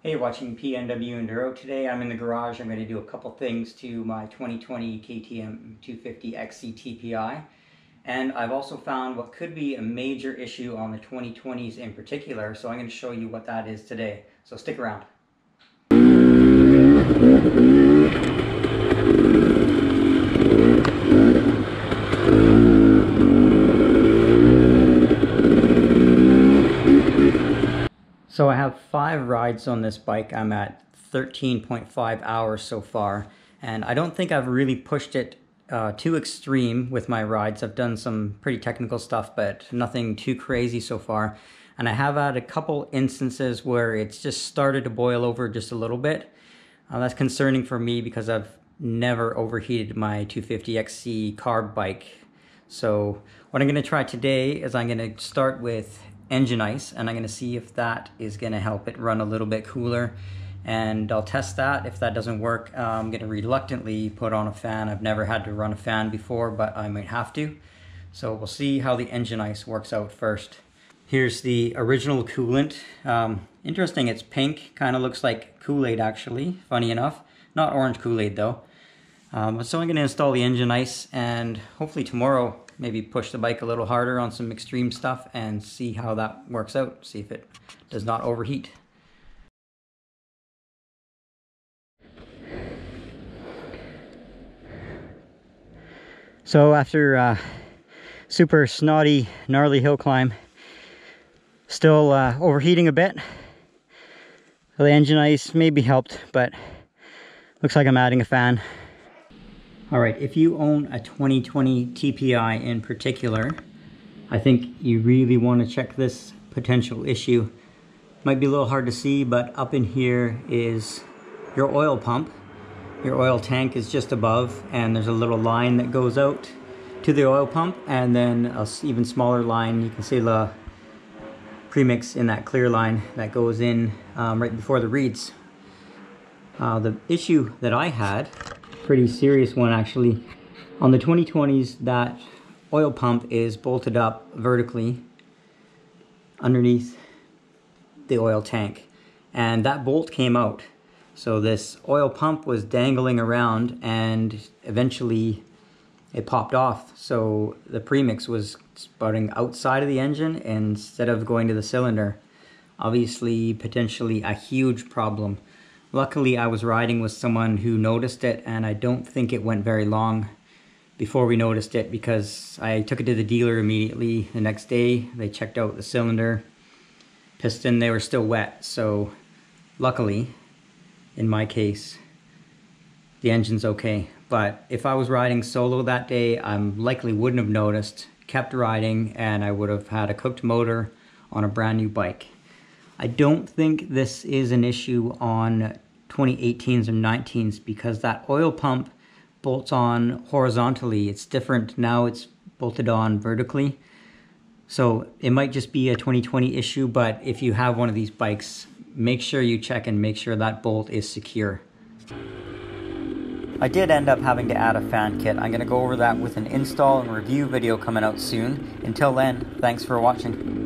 Hey, you're watching PNW Enduro. Today I'm in the garage. I'm going to do a couple things to my 2020 KTM 250 XC TPI. And I've also found what could be a major issue on the 2020s in particular, so I'm going to show you what that is today. So stick around. So I have 5 rides on this bike. I'm at 13.5 hours so far, and I don't think I've really pushed it too extreme with my rides. I've done some pretty technical stuff, but nothing too crazy so far. And I have had a couple instances where it's just started to boil over just a little bit. That's concerning for me because I've never overheated my 250 XC carb bike. So what I'm going to try today is I'm going to start with engine ice, and I'm going to see if that is going to help it run a little bit cooler, and I'll test that. If that doesn't work, I'm going to reluctantly put on a fan. I've never had to run a fan before, but I might have to. So we'll see how the engine ice works out first. Here's the original coolant. Interesting, it's pink, kind of looks like Kool-Aid actually, funny enough. Not orange Kool-Aid though. So I'm going to install the engine ice, and hopefully tomorrow maybe push the bike a little harder on some extreme stuff and see how that works out, see if it does not overheat. So after super snotty, gnarly hill climb, still overheating a bit. So the engine ice maybe helped, but looks like I'm adding a fan. Alright, if you own a 2020 TPI in particular, I think you really want to check this potential issue. Might be a little hard to see, but up in here is your oil pump. Your oil tank is just above, and there's a little line that goes out to the oil pump, and then an even smaller line. You can see the premix in that clear line that goes in right before the reeds. The issue that I had, pretty serious one actually, on the 2020s, that oil pump is bolted up vertically underneath the oil tank, and that bolt came out. So this oil pump was dangling around, and eventually it popped off. So the premix was spouting outside of the engine instead of going to the cylinder. Obviously, potentially a huge problem. Luckily, I was riding with someone who noticed it, and I don't think it went very long before we noticed it, because I took it to the dealer immediately the next day. They checked out the cylinder, piston, they were still wet. So luckily, in my case, the engine's okay. But if I was riding solo that day, I likely wouldn't have noticed, kept riding, and I would have had a cooked motor on a brand new bike. I don't think this is an issue on 2018s or 19s, because that oil pump bolts on horizontally. It's different now, it's bolted on vertically. So it might just be a 2020 issue, but if you have one of these bikes, make sure you check and make sure that bolt is secure. I did end up having to add a fan kit. I'm going to go over that with an install and review video coming out soon. Until then, thanks for watching.